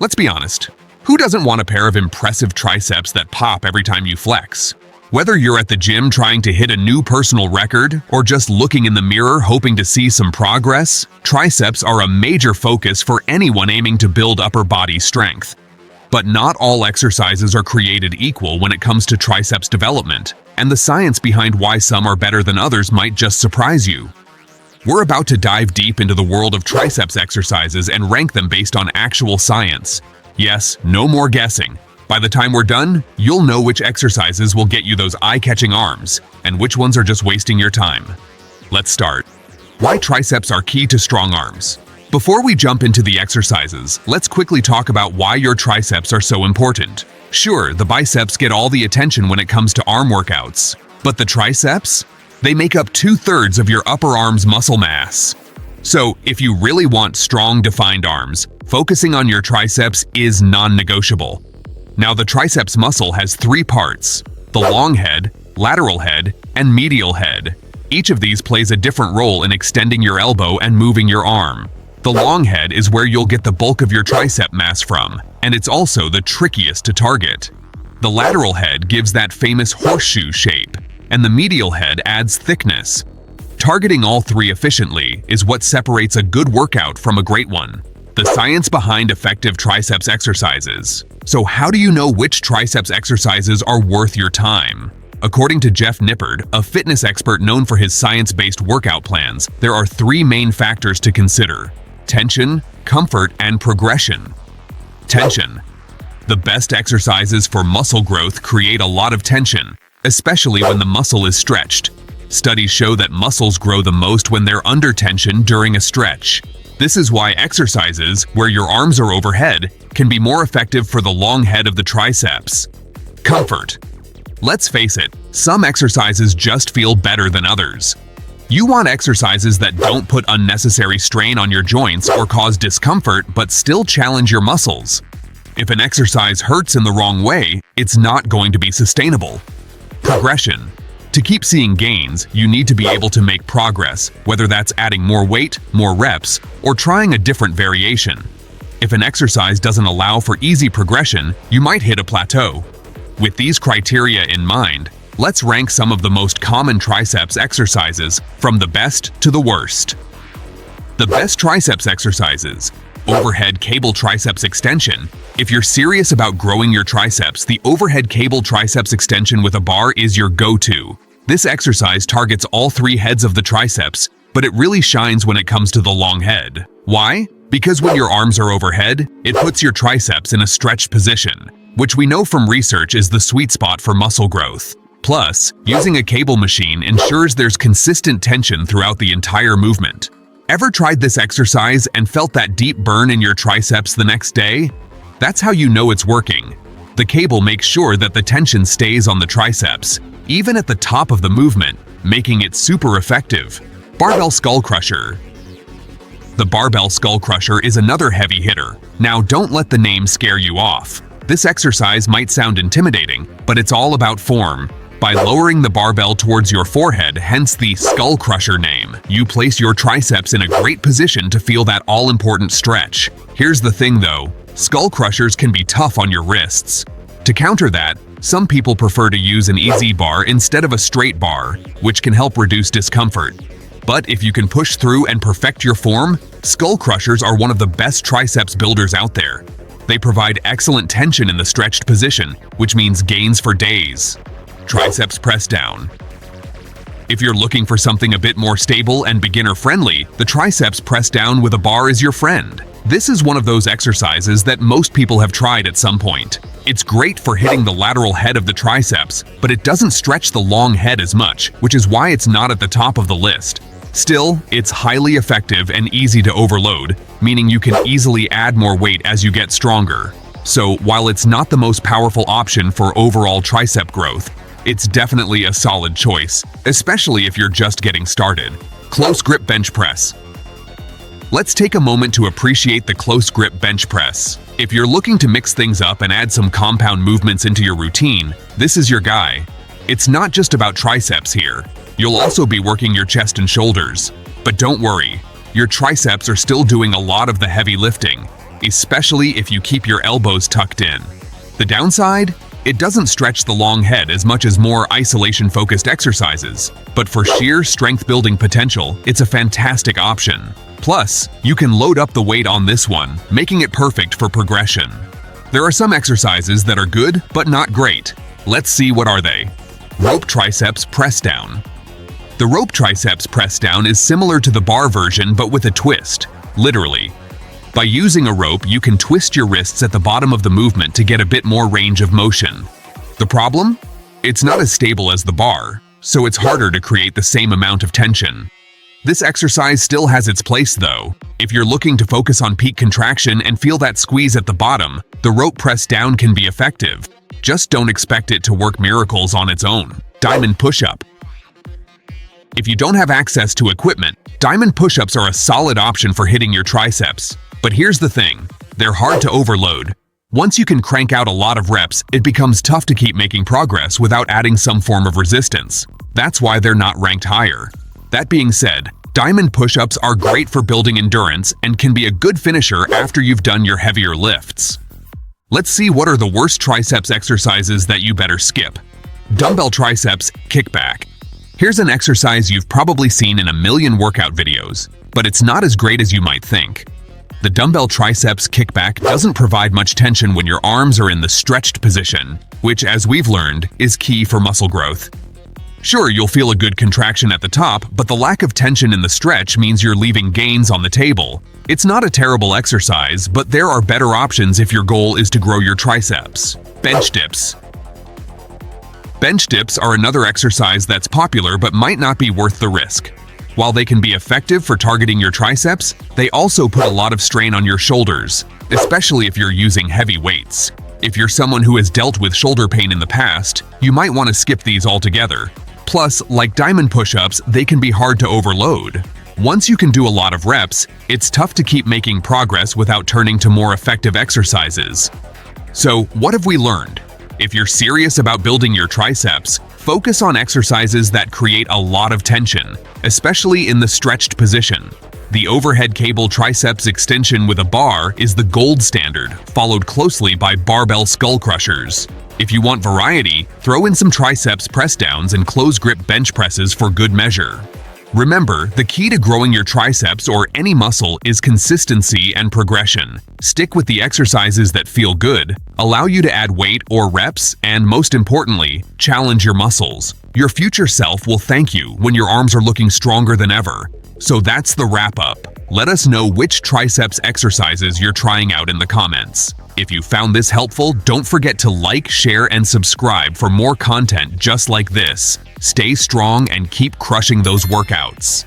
Let's be honest. Who doesn't want a pair of impressive triceps that pop every time you flex? Whether you're at the gym trying to hit a new personal record or just looking in the mirror hoping to see some progress, triceps are a major focus for anyone aiming to build upper body strength. But not all exercises are created equal when it comes to triceps development, and the science behind why some are better than others might just surprise you. We're about to dive deep into the world of triceps exercises and rank them based on actual science. Yes, no more guessing. By the time we're done, you'll know which exercises will get you those eye-catching arms, and which ones are just wasting your time. Let's start. Why triceps are key to strong arms. Before we jump into the exercises, let's quickly talk about why your triceps are so important. Sure, the biceps get all the attention when it comes to arm workouts, but the triceps? They make up 2/3 of your upper arm's muscle mass. So, if you really want strong, defined arms, focusing on your triceps is non-negotiable. Now, the triceps muscle has 3 parts: the long head, lateral head, and medial head. Each of these plays a different role in extending your elbow and moving your arm. The long head is where you'll get the bulk of your tricep mass from, and it's also the trickiest to target. The lateral head gives that famous horseshoe shape, and the medial head adds thickness. Targeting all 3 efficiently is what separates a good workout from a great one. The science behind effective triceps exercises. So how do you know which triceps exercises are worth your time? According to Jeff Nippard, a fitness expert known for his science-based workout plans, there are 3 main factors to consider: tension, comfort, and progression. Tension. The best exercises for muscle growth create a lot of tension, especially when the muscle is stretched. Studies show that muscles grow the most when they're under tension during a stretch. This is why exercises where your arms are overhead can be more effective for the long head of the triceps. Comfort. Let's face it, some exercises just feel better than others. You want exercises that don't put unnecessary strain on your joints or cause discomfort but still challenge your muscles. If an exercise hurts in the wrong way, it's not going to be sustainable. Progression. To keep seeing gains, you need to be able to make progress, whether that's adding more weight, more reps, or trying a different variation. If an exercise doesn't allow for easy progression, you might hit a plateau. With these criteria in mind, let's rank some of the most common triceps exercises from the best to the worst. The best triceps exercises. Overhead cable triceps extension. If you're serious about growing your triceps, the overhead cable triceps extension with a bar is your go-to. This exercise targets all 3 heads of the triceps, but it really shines when it comes to the long head. Why? Because when your arms are overhead, it puts your triceps in a stretched position, which we know from research is the sweet spot for muscle growth. Plus, using a cable machine ensures there's consistent tension throughout the entire movement. Ever tried this exercise and felt that deep burn in your triceps the next day? That's how you know it's working. The cable makes sure that the tension stays on the triceps, even at the top of the movement, making it super effective. Barbell Skull Crusher. The barbell skull crusher is another heavy hitter. Now, don't let the name scare you off. This exercise might sound intimidating, but it's all about form. By lowering the barbell towards your forehead, hence the skull crusher name, you place your triceps in a great position to feel that all-important stretch. Here's the thing though, skull crushers can be tough on your wrists. To counter that, some people prefer to use an easy bar instead of a straight bar, which can help reduce discomfort. But if you can push through and perfect your form, skull crushers are one of the best triceps builders out there. They provide excellent tension in the stretched position, which means gains for days. Triceps press down. If you're looking for something a bit more stable and beginner-friendly, the triceps press down with a bar is your friend. This is one of those exercises that most people have tried at some point. It's great for hitting the lateral head of the triceps, but it doesn't stretch the long head as much, which is why it's not at the top of the list. Still, it's highly effective and easy to overload, meaning you can easily add more weight as you get stronger. So, while it's not the most powerful option for overall tricep growth, it's definitely a solid choice, especially if you're just getting started. Close grip bench press. Let's take a moment to appreciate the close grip bench press. If you're looking to mix things up and add some compound movements into your routine, this is your guy. It's not just about triceps here. You'll also be working your chest and shoulders. But don't worry, your triceps are still doing a lot of the heavy lifting. especially if you keep your elbows tucked in. The downside? It doesn't stretch the long head as much as more isolation-focused exercises, but for sheer strength-building potential, it's a fantastic option. Plus, you can load up the weight on this one, making it perfect for progression. There are some exercises that are good, but not great. Let's see what are they. Rope triceps press down. The rope triceps press down is similar to the bar version but with a twist, literally. By using a rope, you can twist your wrists at the bottom of the movement to get a bit more range of motion. The problem? It's not as stable as the bar, so it's harder to create the same amount of tension. This exercise still has its place though. If you're looking to focus on peak contraction and feel that squeeze at the bottom, the rope press down can be effective. Just don't expect it to work miracles on its own. Diamond push-up. If you don't have access to equipment, diamond push-ups are a solid option for hitting your triceps. But here's the thing, they're hard to overload. Once you can crank out a lot of reps, it becomes tough to keep making progress without adding some form of resistance. That's why they're not ranked higher. That being said, diamond push-ups are great for building endurance and can be a good finisher after you've done your heavier lifts. Let's see what are the worst triceps exercises that you better skip. Dumbbell triceps kickback. Here's an exercise you've probably seen in a million workout videos, but it's not as great as you might think. The dumbbell triceps kickback doesn't provide much tension when your arms are in the stretched position, which, as we've learned, is key for muscle growth. Sure, you'll feel a good contraction at the top, but the lack of tension in the stretch means you're leaving gains on the table. It's not a terrible exercise, but there are better options if your goal is to grow your triceps. Bench dips. Bench dips are another exercise that's popular but might not be worth the risk. While they can be effective for targeting your triceps, they also put a lot of strain on your shoulders, especially if you're using heavy weights. If you're someone who has dealt with shoulder pain in the past, you might want to skip these altogether. Plus, like diamond push-ups, they can be hard to overload. Once you can do a lot of reps, it's tough to keep making progress without turning to more effective exercises. So, what have we learned? If you're serious about building your triceps, focus on exercises that create a lot of tension, especially in the stretched position. The overhead cable triceps extension with a bar is the gold standard, followed closely by barbell skull crushers. If you want variety, throw in some triceps press downs and close grip bench presses for good measure. Remember, the key to growing your triceps or any muscle is consistency and progression. Stick with the exercises that feel good, allow you to add weight or reps, and most importantly, challenge your muscles. Your future self will thank you when your arms are looking stronger than ever. So that's the wrap-up. Let us know which triceps exercises you're trying out in the comments. If you found this helpful, don't forget to like, share, and subscribe for more content just like this. Stay strong and keep crushing those workouts.